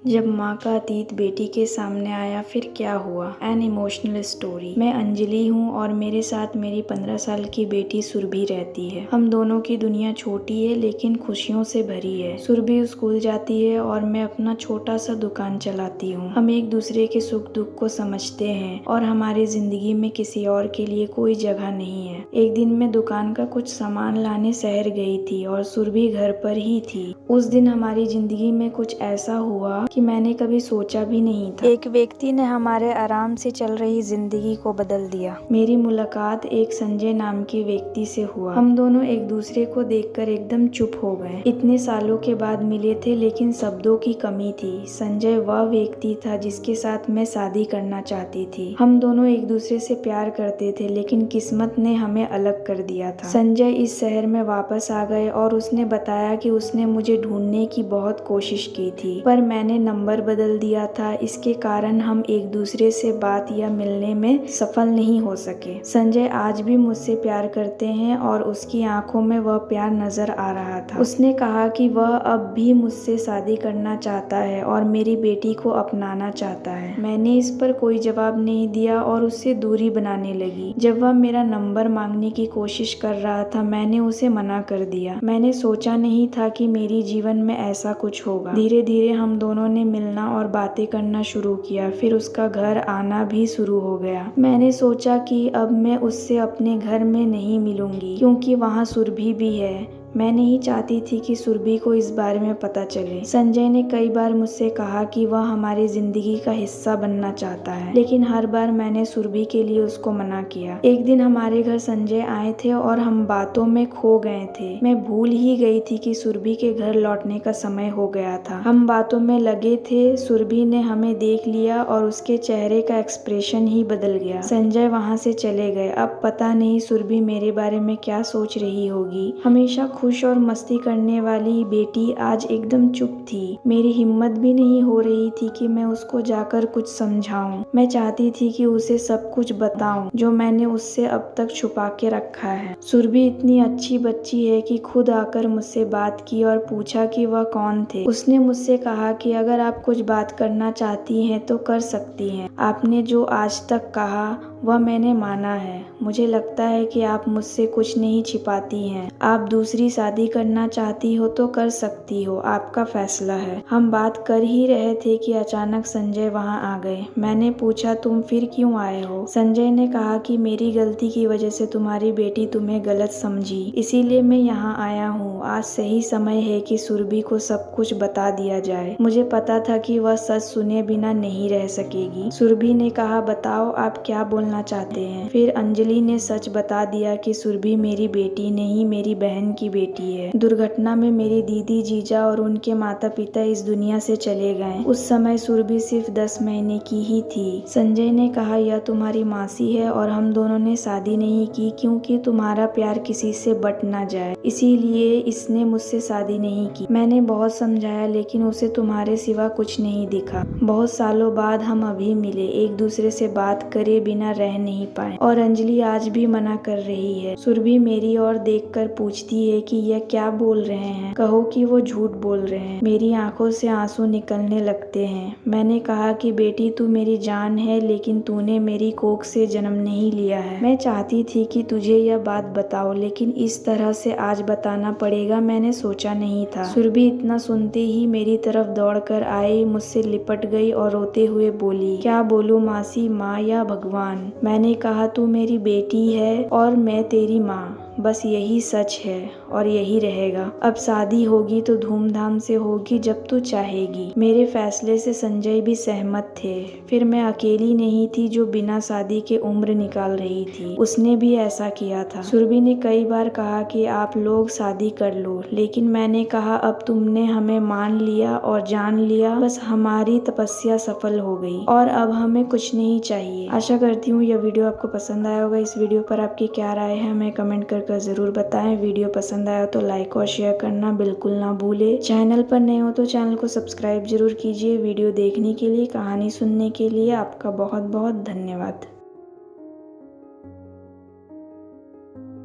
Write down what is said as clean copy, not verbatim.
जब माँ का अतीत बेटी के सामने आया फिर क्या हुआ। An emotional story. मैं अंजलि हूँ और मेरे साथ मेरी 15 साल की बेटी सुरभि रहती है। हम दोनों की दुनिया छोटी है लेकिन खुशियों से भरी है। सुरभि स्कूल जाती है और मैं अपना छोटा सा दुकान चलाती हूँ। हम एक दूसरे के सुख दुख को समझते हैं और हमारी जिंदगी में किसी और के लिए कोई जगह नहीं है। एक दिन मैं दुकान का कुछ सामान लाने शहर गई थी और सुरभि घर पर ही थी। उस दिन हमारी जिंदगी में कुछ ऐसा हुआ कि मैंने कभी सोचा भी नहीं था। एक व्यक्ति ने हमारे आराम से चल रही जिंदगी को बदल दिया। मेरी मुलाकात एक संजय नाम के व्यक्ति से हुआ। हम दोनों एक दूसरे को देखकर एकदम चुप हो गए। इतने सालों के बाद मिले थे लेकिन शब्दों की कमी थी। संजय वह व्यक्ति था जिसके साथ मैं शादी करना चाहती थी। हम दोनों एक दूसरे से प्यार करते थे लेकिन किस्मत ने हमें अलग कर दिया था। संजय इस शहर में वापस आ गए और उसने बताया कि उसने मुझे ढूंढने की बहुत कोशिश की थी पर मैंने नंबर बदल दिया था। इसके कारण हम एक दूसरे से बात या मिलने में सफल नहीं हो सके। संजय आज भी मुझसे प्यार करते हैं और उसकी आंखों में वह प्यार नजर आ रहा था। उसने कहा कि वह अब भी मुझसे शादी करना चाहता है और मेरी बेटी को अपनाना चाहता है। मैंने इस पर कोई जवाब नहीं दिया और उससे दूरी बनाने लगी। जब वह मेरा नंबर मांगने की कोशिश कर रहा था मैंने उसे मना कर दिया। मैंने सोचा नहीं था कि मेरी जीवन में ऐसा कुछ होगा। धीरे धीरे हम दोनों ने मिलना और बातें करना शुरू किया। फिर उसका घर आना भी शुरू हो गया। मैंने सोचा कि अब मैं उससे अपने घर में नहीं मिलूंगी क्योंकि वहाँ सुरभि भी है। मैं नहीं चाहती थी कि सुरभि को इस बारे में पता चले। संजय ने कई बार मुझसे कहा कि वह हमारी जिंदगी का हिस्सा बनना चाहता है लेकिन हर बार मैंने सुरभि के लिए उसको मना किया। एक दिन हमारे घर संजय आए थे और हम बातों में खो गए थे। मैं भूल ही गई थी कि सुरभि के घर लौटने का समय हो गया था। हम बातों में लगे थे। सुरभि ने हमें देख लिया और उसके चेहरे का एक्सप्रेशन ही बदल गया। संजय वहाँ से चले गए। अब पता नहीं सुरभि मेरे बारे में क्या सोच रही होगी। हमेशा खुश और मस्ती करने वाली बेटी आज एकदम चुप थी। मेरी हिम्मत भी नहीं हो रही थी कि मैं उसको जाकर कुछ समझाऊं। मैं चाहती थी कि उसे सब कुछ बताऊं जो मैंने उससे अब तक छुपा के रखा है। सुरभि इतनी अच्छी बच्ची है कि खुद आकर मुझसे बात की और पूछा कि वह कौन थे। उसने मुझसे कहा कि अगर आप कुछ बात करना चाहती हैं तो कर सकती हैं। आपने जो आज तक कहा वह मैंने माना है। मुझे लगता है कि आप मुझसे कुछ नहीं छिपाती हैं। आप दूसरी शादी करना चाहती हो तो कर सकती हो, आपका फैसला है। हम बात कर ही रहे थे कि अचानक संजय वहां आ गए। मैंने पूछा तुम फिर क्यों आए हो। संजय ने कहा कि मेरी गलती की वजह से तुम्हारी बेटी तुम्हें गलत समझी, इसीलिए मैं यहाँ आया हूँ। आज सही समय है कि सुरभि को सब कुछ बता दिया जाए। मुझे पता था कि वह सच सुने बिना नहीं रह सकेगी। सुरभि ने कहा बताओ आप क्या बोलना चाहते हैं। फिर अंजलि ने सच बता दिया कि सुरभि मेरी बेटी नहीं मेरी बहन की बेटी है। दुर्घटना में मेरी दीदी जीजा और उनके माता पिता इस दुनिया से चले गए। उस समय सुरभि सिर्फ 10 महीने की ही थी। संजय ने कहा यह तुम्हारी मासी है और हम दोनों ने शादी नहीं की क्योंकि तुम्हारा प्यार किसी से बट ना जाए, इसीलिए इसने मुझसे शादी नहीं की। मैंने बहुत समझाया लेकिन उसे तुम्हारे सिवा कुछ नहीं दिखा। बहुत सालों बाद हम अभी मिले, एक दूसरे से बात करे बिना रह नहीं पाए और अंजलि आज भी मना कर रही है। सुरभि मेरी ओर देखकर पूछती है कि यह क्या बोल रहे हैं, कहो कि वो झूठ बोल रहे हैं। मेरी आंखों से आंसू निकलने लगते हैं। मैंने कहा कि बेटी तू मेरी जान है लेकिन तूने मेरी कोख से जन्म नहीं लिया है। मैं चाहती थी कि तुझे यह बात बताओ लेकिन इस तरह से आज बताना पड़ेगा मैंने सोचा नहीं था। सुरभि इतना सुनते ही मेरी तरफ दौड़कर आई, मुझसे लिपट गई और रोते हुए बोली क्या बोलूं मासी, माँ या भगवान। मैंने कहा तू मेरी बेटी है और मैं तेरी माँ, बस यही सच है और यही रहेगा। अब शादी होगी तो धूमधाम से होगी जब तू चाहेगी। मेरे फैसले से संजय भी सहमत थे। फिर मैं अकेली नहीं थी जो बिना शादी के उम्र निकाल रही थी, उसने भी ऐसा किया था। सुरभि ने कई बार कहा कि आप लोग शादी कर लो लेकिन मैंने कहा अब तुमने हमें मान लिया और जान लिया, बस हमारी तपस्या सफल हो गई और अब हमें कुछ नहीं चाहिए। आशा करती हूँ यह वीडियो आपको पसंद आया होगा। इस वीडियो पर आपकी क्या राय है हमें कमेंट कर जरूर बताएं। वीडियो पसंद आया तो लाइक और शेयर करना बिल्कुल ना भूले। चैनल पर नए हो तो चैनल को सब्सक्राइब जरूर कीजिए। वीडियो देखने के लिए, कहानी सुनने के लिए आपका बहुत बहुत धन्यवाद।